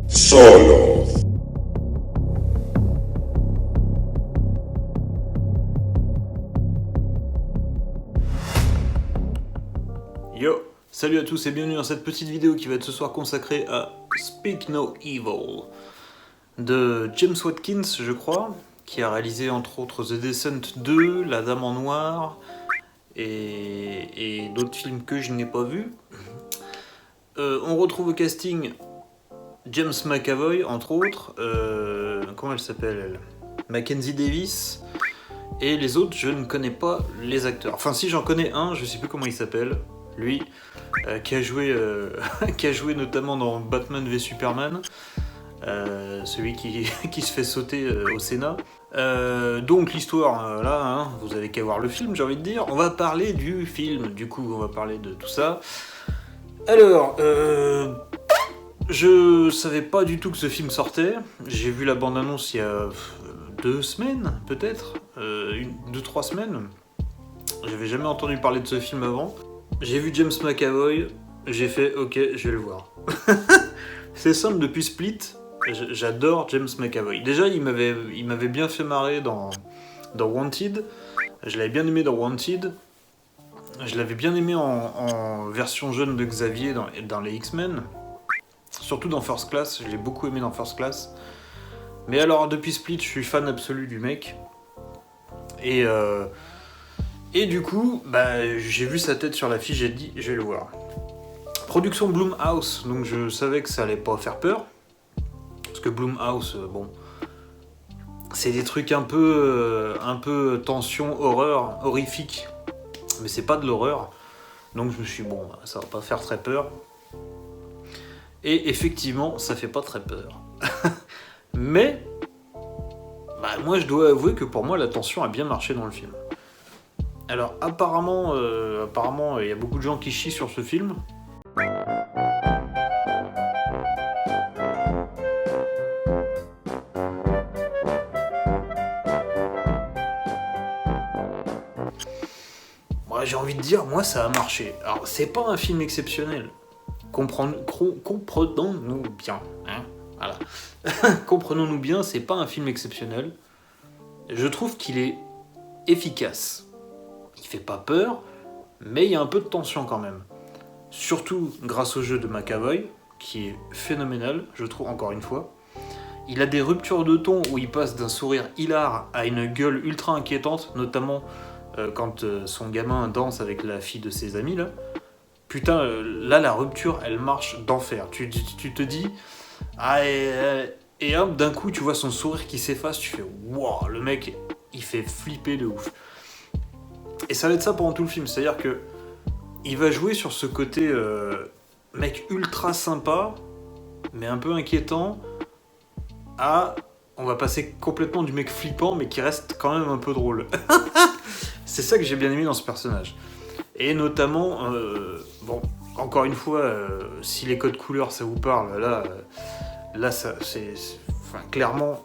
Solo. Yo, salut à tous et bienvenue dans cette petite vidéo qui va être ce soir consacrée à Speak No Evil de James Watkins, je crois, qui a réalisé entre autres The Descent 2, La Dame en Noir et d'autres films que je n'ai pas vus. On retrouve au casting James McAvoy, entre autres, comment elle s'appelle elle, Mackenzie Davis, et les autres je ne connais pas les acteurs. Enfin si, j'en connais un, je sais plus comment il s'appelle, lui, qui a joué notamment dans Batman v Superman, celui qui se fait sauter au Sénat. Donc l'histoire, là, hein, vous avez qu'à voir le film, j'ai envie de dire. On va parler du film, du coup, on va parler de tout ça. Alors, je savais pas du tout que ce film sortait. J'ai vu la bande-annonce il y a 2 semaines, peut-être, 2-3 semaines. J'avais jamais entendu parler de ce film avant. J'ai vu James McAvoy, j'ai fait ok, je vais le voir. C'est simple, depuis Split, j'adore James McAvoy. Déjà, il m'avait bien fait marrer dans Wanted. Je l'avais bien aimé dans Wanted. Je l'avais bien aimé en version jeune de Xavier dans les X-Men. Surtout dans First Class, je l'ai beaucoup aimé dans First Class. Mais alors, depuis Split, je suis fan absolu du mec. Et du coup, j'ai vu sa tête sur l'affiche, j'ai dit, je vais le voir. Production Blumhouse, donc je savais que ça allait pas faire peur. Parce que Blumhouse, bon, c'est des trucs un peu tension, horreur, horrifique. Mais c'est pas de l'horreur. Donc je me suis dit, bon, ça va pas faire très peur. Et effectivement, ça fait pas très peur. Mais, moi je dois avouer que pour moi, la tension a bien marché dans le film. Alors apparemment, il y a beaucoup de gens qui chient sur ce film. Moi, j'ai envie de dire, moi ça a marché. Alors c'est pas un film exceptionnel. Comprenons-nous bien. Hein, voilà. Comprenons-nous bien, c'est pas un film exceptionnel. Je trouve qu'il est efficace. Il fait pas peur, mais il y a un peu de tension quand même. Surtout grâce au jeu de McAvoy, qui est phénoménal, je trouve, encore une fois. Il a des ruptures de ton où il passe d'un sourire hilar à une gueule ultra inquiétante, notamment quand son gamin danse avec la fille de ses amis, là. Putain, là, la rupture, elle marche d'enfer. Tu te dis... Ah, et hop, d'un coup, tu vois son sourire qui s'efface, tu fais « Wow, le mec, il fait flipper de ouf ». Et ça va être ça pendant tout le film, c'est-à-dire que il va jouer sur ce côté mec ultra sympa, mais un peu inquiétant, à on va passer complètement du mec flippant, mais qui reste quand même un peu drôle. C'est ça que j'ai bien aimé dans ce personnage. Et notamment, bon, encore une fois, si les codes couleurs ça vous parle, là ça, enfin, clairement,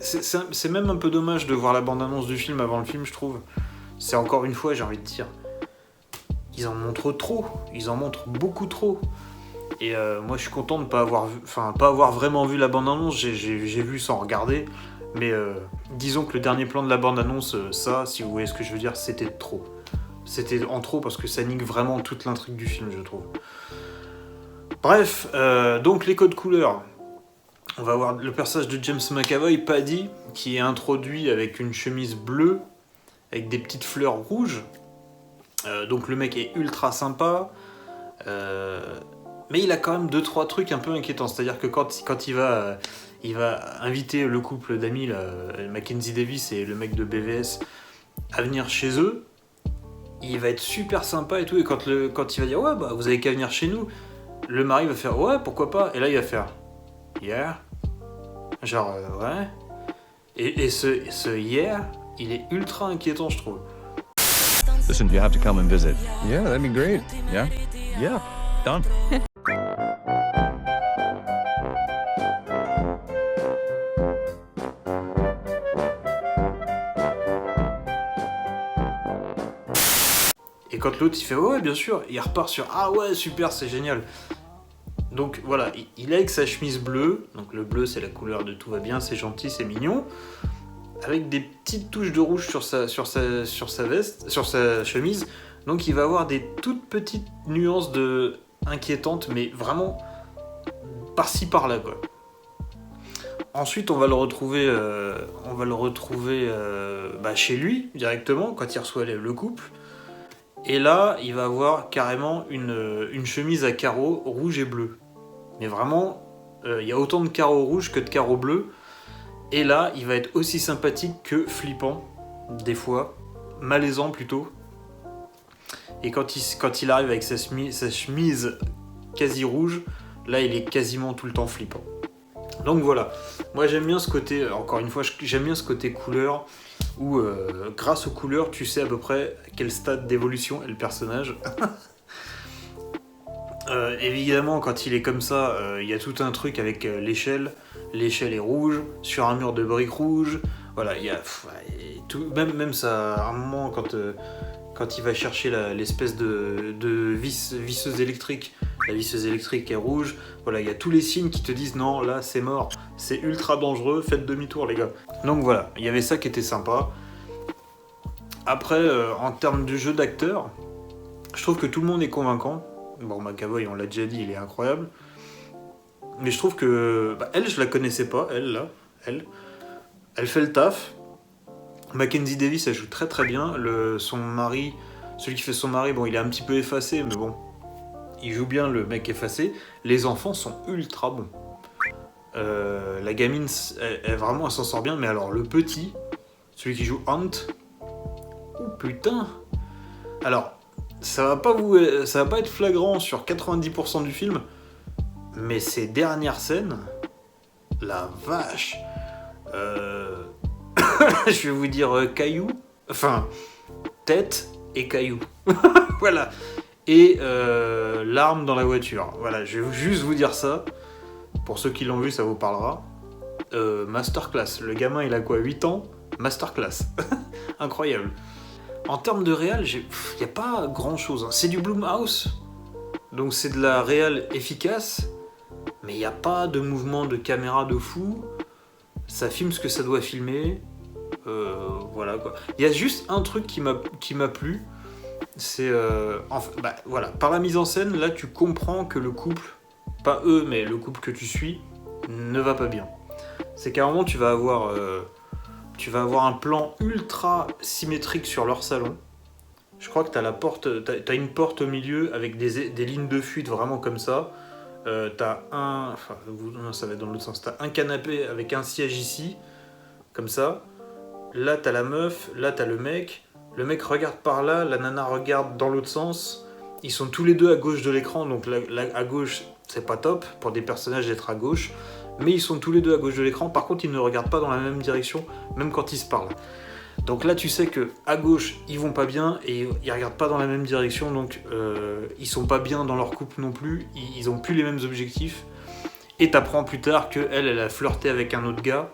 c'est même un peu dommage de voir la bande-annonce du film avant le film, je trouve. C'est encore une fois, j'ai envie de dire, ils en montrent trop, ils en montrent beaucoup trop. Et moi je suis content de pas avoir vraiment vu la bande-annonce, j'ai vu sans regarder, mais disons que le dernier plan de la bande-annonce, ça, si vous voyez ce que je veux dire, c'était trop. C'était en trop parce que ça nique vraiment toute l'intrigue du film, je trouve. Bref, donc les codes couleurs. On va voir le personnage de James McAvoy, Paddy, qui est introduit avec une chemise bleue, avec des petites fleurs rouges. Donc le mec est ultra sympa. Mais il a quand même 2-3 trucs un peu inquiétants. C'est-à-dire que quand il va inviter le couple d'amis, Mackenzie Davis et le mec de BVS, à venir chez eux, il va être super sympa et tout. Et quand il va dire « Ouais, vous avez qu'à venir chez nous », le mari va faire « Ouais, pourquoi pas ?» Et là, il va faire « Yeah ». Genre, ouais. Et ce « Yeah », il est ultra inquiétant, je trouve. Listen, you have to come and visit. Yeah, that'd be great. Yeah? Yeah. Done. Et quand l'autre il fait ouais bien sûr, il repart sur ah ouais super c'est génial. Donc voilà, il est avec sa chemise bleue, donc le bleu c'est la couleur de tout va bien, c'est gentil, c'est mignon, avec des petites touches de rouge sur sa veste, sur sa chemise, donc il va avoir des toutes petites nuances de inquiétantes, mais vraiment par-ci par-là quoi. Ensuite on va le retrouver, chez lui directement quand il reçoit le couple. Et là, il va avoir carrément une chemise à carreaux rouge et bleu. Mais vraiment, il y a autant de carreaux rouges que de carreaux bleus. Et là, il va être aussi sympathique que flippant, des fois. Malaisant plutôt. Et quand il arrive avec sa chemise quasi rouge, là, il est quasiment tout le temps flippant. Donc voilà, moi j'aime bien ce côté, encore une fois, j'aime bien ce côté couleur, où grâce aux couleurs, tu sais à peu près à quel stade d'évolution est le personnage. Évidemment, quand il est comme ça, il y a tout un truc avec l'échelle. L'échelle est rouge, sur un mur de briques rouges. Voilà, il y a tout, même ça, à un moment, quand il va chercher l'espèce de visseuse électrique, la visseuse électrique est rouge. Voilà, il y a tous les signes qui te disent non, là c'est mort, c'est ultra dangereux, faites demi-tour les gars. Donc voilà, il y avait ça qui était sympa. Après, en termes de jeu d'acteur, je trouve que tout le monde est convaincant. Bon, McAvoy, on l'a déjà dit, il est incroyable. Mais je trouve que... elle, je la connaissais pas, elle fait le taf. Mackenzie Davis, elle joue très très bien. Son mari, celui qui fait son mari, bon, il est un petit peu effacé, mais bon, il joue bien le mec effacé. Les enfants sont ultra bons. La gamine, elle s'en sort bien, mais alors le petit, celui qui joue Hunt, oh putain. Alors, ça va pas être flagrant sur 90% du film, mais ces dernières scènes, la vache. Je vais vous dire caillou, enfin tête et caillou. Voilà. Et l'arme dans la voiture. Voilà, je vais juste vous dire ça. Pour ceux qui l'ont vu, ça vous parlera. Masterclass. Le gamin, il a quoi, 8 ans? Masterclass. Incroyable. En termes de réal, il n'y a pas grand-chose. C'est du Blumhouse. Donc c'est de la réal efficace. Mais il n'y a pas de mouvement de caméra de fou. Ça filme ce que ça doit filmer. Voilà quoi. Il y a juste un truc qui m'a plu. C'est voilà, par la mise en scène, là tu comprends que le couple, pas eux, mais le couple que tu suis, ne va pas bien. C'est qu'à un moment tu vas avoir un plan ultra symétrique sur leur salon. Je crois que t'as une porte au milieu avec des lignes de fuite vraiment comme ça. Ça va être dans l'autre sens. T'as un canapé avec un siège ici, comme ça. Là t'as la meuf, là t'as le mec. Le mec regarde par là, la nana regarde dans l'autre sens. Ils sont tous les deux à gauche de l'écran, donc à gauche, c'est pas top pour des personnages d'être à gauche. Mais ils sont tous les deux à gauche de l'écran. Par contre, ils ne regardent pas dans la même direction, même quand ils se parlent. Donc là, tu sais que à gauche, ils vont pas bien et ils regardent pas dans la même direction. Donc ils sont pas bien dans leur couple non plus. Ils ont plus les mêmes objectifs. Et t'apprends plus tard que elle a flirté avec un autre gars.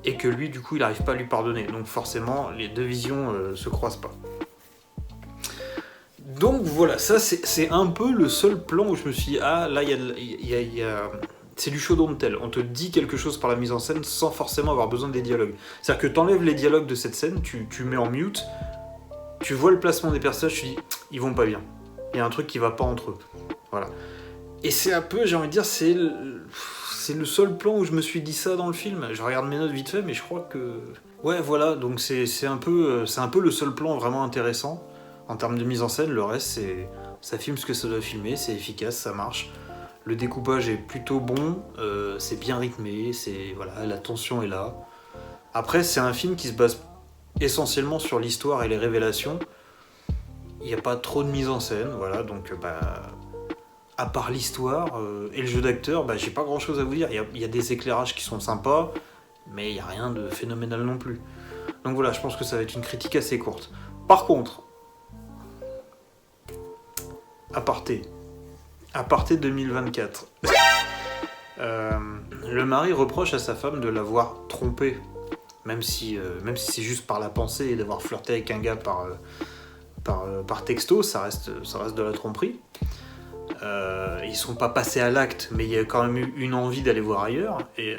Et que lui, du coup, il n'arrive pas à lui pardonner. Donc forcément, les deux visions se croisent pas. Donc voilà, ça c'est un peu le seul plan où je me suis dit, ah là, c'est du show don't tell. On te dit quelque chose par la mise en scène sans forcément avoir besoin des dialogues. C'est-à-dire que t'enlèves les dialogues de cette scène, tu mets en mute, tu vois le placement des personnages, tu dis, ils vont pas bien. Il y a un truc qui va pas entre eux. Voilà. Et c'est un peu, j'ai envie de dire, c'est le seul plan où je me suis dit ça dans le film. Je regarde mes notes vite fait, mais je crois que... Ouais, voilà, donc c'est un peu le seul plan vraiment intéressant en termes de mise en scène. Le reste, ça filme ce que ça doit filmer, c'est efficace, ça marche. Le découpage est plutôt bon, c'est bien rythmé, voilà, la tension est là. Après, c'est un film qui se base essentiellement sur l'histoire et les révélations. Il n'y a pas trop de mise en scène, voilà, donc à part l'histoire et le jeu d'acteur, j'ai pas grand chose à vous dire. Il y a des éclairages qui sont sympas, mais il n'y a rien de phénoménal non plus. Donc voilà, je pense que ça va être une critique assez courte. Par contre, aparté 2024. Le mari reproche à sa femme de l'avoir trompé, même si c'est juste par la pensée et d'avoir flirté avec un gars par texto, ça reste de la tromperie. Ils sont pas passés à l'acte, mais il y a quand même eu une envie d'aller voir ailleurs. Et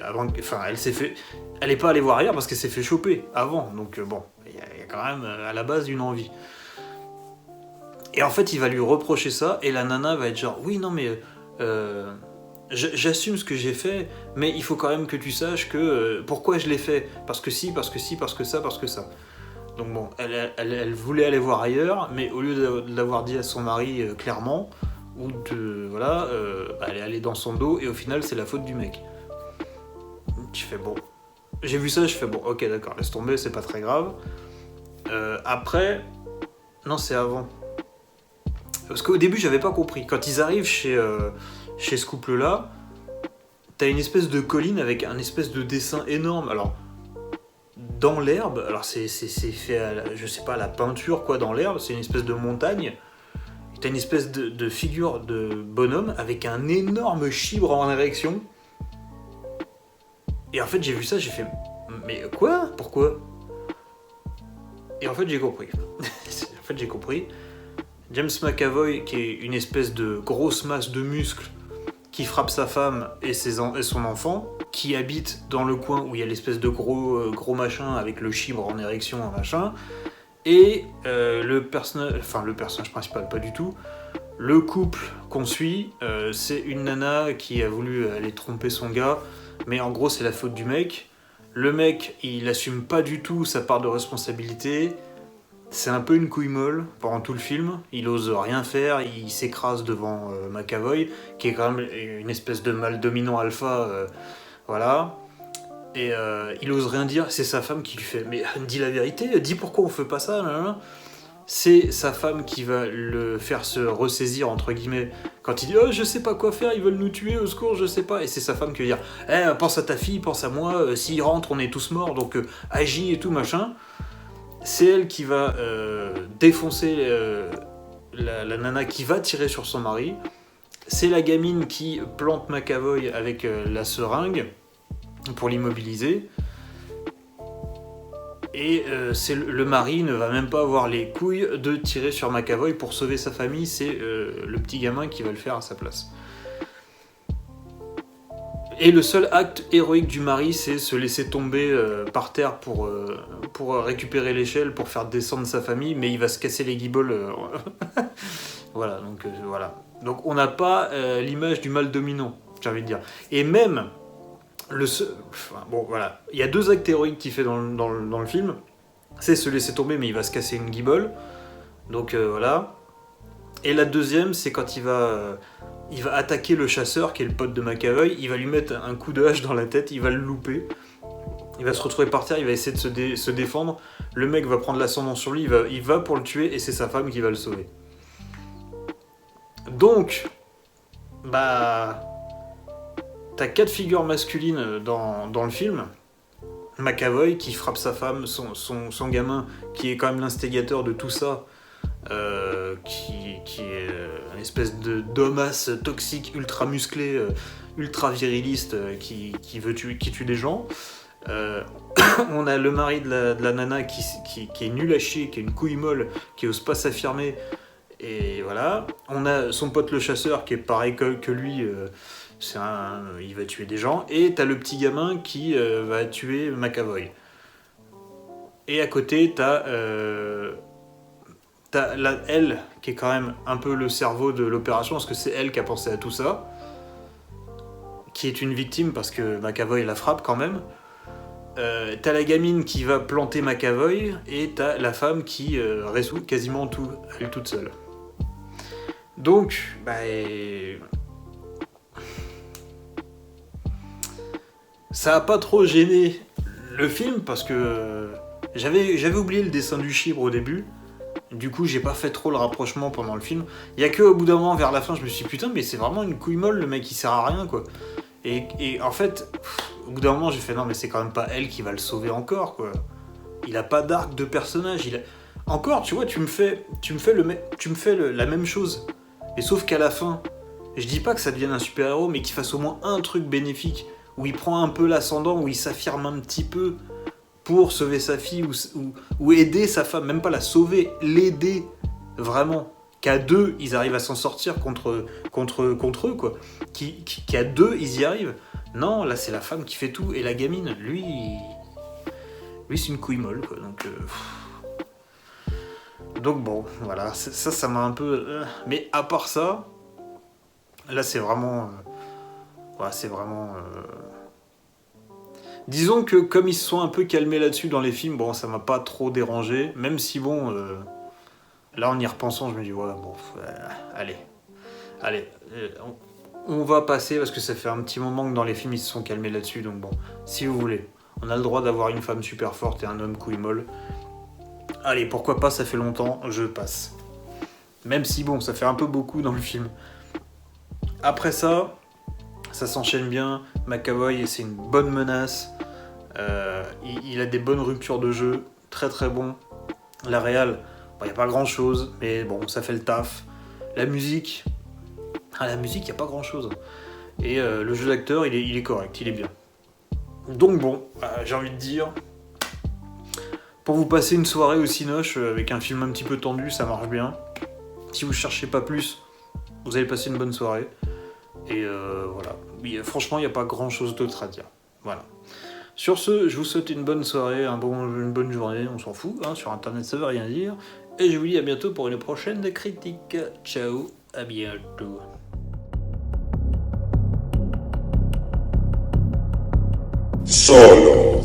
elle est pas allée voir ailleurs parce qu'elle s'est fait choper avant. Donc bon, il y a quand même à la base une envie. Et en fait, il va lui reprocher ça, et la nana va être genre, oui, non mais j'assume ce que j'ai fait, mais il faut quand même que tu saches que pourquoi je l'ai fait, parce que si, parce que si, parce que ça. Donc bon, elle voulait aller voir ailleurs, mais au lieu de l'avoir dit à son mari clairement, ou elle est allée dans son dos, et au final c'est la faute du mec. Je fais bon, j'ai vu ça, je fais bon, ok d'accord, laisse tomber, c'est pas très grave. Après, non c'est avant. Parce qu'au début j'avais pas compris, quand ils arrivent chez ce couple là, t'as une espèce de colline avec un espèce de dessin énorme, alors dans l'herbe, alors c'est fait à je sais pas, à la peinture quoi, dans l'herbe, c'est une espèce de montagne. T'as une espèce de figure de bonhomme avec un énorme chibre en érection. Et en fait, j'ai vu ça, j'ai fait mais quoi ? Pourquoi ? Et en fait, j'ai compris. James McAvoy, qui est une espèce de grosse masse de muscles qui frappe sa femme et son enfant, qui habite dans le coin où il y a l'espèce de gros machin avec le chibre en érection, machin. Et le personnage principal, pas du tout. Le couple qu'on suit, c'est une nana qui a voulu aller tromper son gars, mais en gros c'est la faute du mec. Le mec, il assume pas du tout sa part de responsabilité. C'est un peu une couille molle pendant tout le film. Il ose rien faire, il s'écrase devant McAvoy, qui est quand même une espèce de mâle dominant alpha, voilà. Et il ose rien dire, c'est sa femme qui lui fait « Mais dis la vérité, dis pourquoi on fait pas ça ?» C'est sa femme qui va le faire se ressaisir, entre guillemets, quand il dit « Oh, je sais pas quoi faire, ils veulent nous tuer, au secours, je sais pas ». Et c'est sa femme qui va dire « Eh, pense à ta fille, pense à moi, s'il rentre, on est tous morts, donc agis et tout, machin ». C'est elle qui va défoncer la nana qui va tirer sur son mari. C'est la gamine qui plante McAvoy avec la seringue pour l'immobiliser. Et le mari ne va même pas avoir les couilles de tirer sur McAvoy pour sauver sa famille, c'est le petit gamin qui va le faire à sa place. Et le seul acte héroïque du mari, c'est se laisser tomber par terre pour récupérer l'échelle, pour faire descendre sa famille, mais il va se casser les guiboles. Voilà, donc voilà. Donc on n'a pas l'image du mâle dominant, j'ai envie de dire. Et même... bon voilà, il y a deux actes héroïques qu'il fait dans le film, c'est se laisser tomber mais il va se casser une guibole, donc voilà. Et la deuxième, c'est quand il va attaquer le chasseur qui est le pote de McAvoy, il va lui mettre un coup de hache dans la tête, il va le louper, il va se retrouver par terre, il va essayer de se défendre, le mec va prendre l'ascendant sur lui, il va pour le tuer et c'est sa femme qui va le sauver. Donc, t'as 4 figures masculines dans le film. McAvoy qui frappe sa femme, son gamin qui est quand même l'instigateur de tout ça, qui est une espèce d'homme-as toxique, ultra musclé, ultra viriliste, qui tue des gens. On a le mari de la nana qui est nul à chier, qui est une couille molle, qui ose pas s'affirmer, et voilà. On a son pote le chasseur qui est pareil que lui, il va tuer des gens, et t'as le petit gamin qui va tuer McAvoy. Et à côté, t'as elle, qui est quand même un peu le cerveau de l'opération, parce que c'est elle qui a pensé à tout ça, qui est une victime parce que McAvoy la frappe quand même. T'as la gamine qui va planter McAvoy, et t'as la femme qui résout quasiment tout, elle toute seule. Donc, ça a pas trop gêné le film, parce que j'avais oublié le dessin du chibre au début. Du coup, j'ai pas fait trop le rapprochement pendant le film. Il y a que au bout d'un moment, vers la fin, je me suis dit putain, mais c'est vraiment une couille molle, le mec, il sert à rien, quoi. Et en fait, au bout d'un moment, j'ai fait non, mais c'est quand même pas elle qui va le sauver encore, quoi. Il a pas d'arc de personnage. Encore, tu vois, tu me fais la même chose. Et sauf qu'à la fin, je dis pas que ça devienne un super-héros, mais qu'il fasse au moins un truc bénéfique, où il prend un peu l'ascendant, où il s'affirme un petit peu pour sauver sa fille, ou aider sa femme, même pas la sauver, l'aider vraiment. qu'à deux, ils arrivent à s'en sortir contre eux, quoi. Qu'à deux, ils y arrivent. Non, là, c'est la femme qui fait tout, et la gamine, lui, c'est une couille molle, quoi. Donc bon, voilà, ça m'a un peu... Mais à part ça, là, c'est vraiment... Disons que comme ils se sont un peu calmés là-dessus dans les films, bon, ça m'a pas trop dérangé, même si bon... Là, en y repensant, je me dis, ouais, bon, allez, on va passer, parce que ça fait un petit moment que dans les films, ils se sont calmés là-dessus, donc bon, si vous voulez, on a le droit d'avoir une femme super forte et un homme couille molle. Allez, pourquoi pas, ça fait longtemps, je passe. Même si, bon, ça fait un peu beaucoup dans le film. Après ça s'enchaîne bien, McAvoy, c'est une bonne menace, il a des bonnes ruptures de jeu, très très bon. La réal, il n'y a pas grand chose, mais bon, ça fait le taf. La musique, il n'y a pas grand chose. Et le jeu d'acteur, il est correct, il est bien. Donc bon, j'ai envie de dire, pour vous passer une soirée au Cinoche avec un film un petit peu tendu, ça marche bien. Si vous cherchez pas plus, vous allez passer une bonne soirée. Et voilà. Oui, franchement, il n'y a pas grand chose d'autre à dire. Voilà. Sur ce, je vous souhaite une bonne soirée, une bonne journée, on s'en fout, hein, sur internet ça veut rien dire. Et je vous dis à bientôt pour une prochaine critique. Ciao, à bientôt. Solo.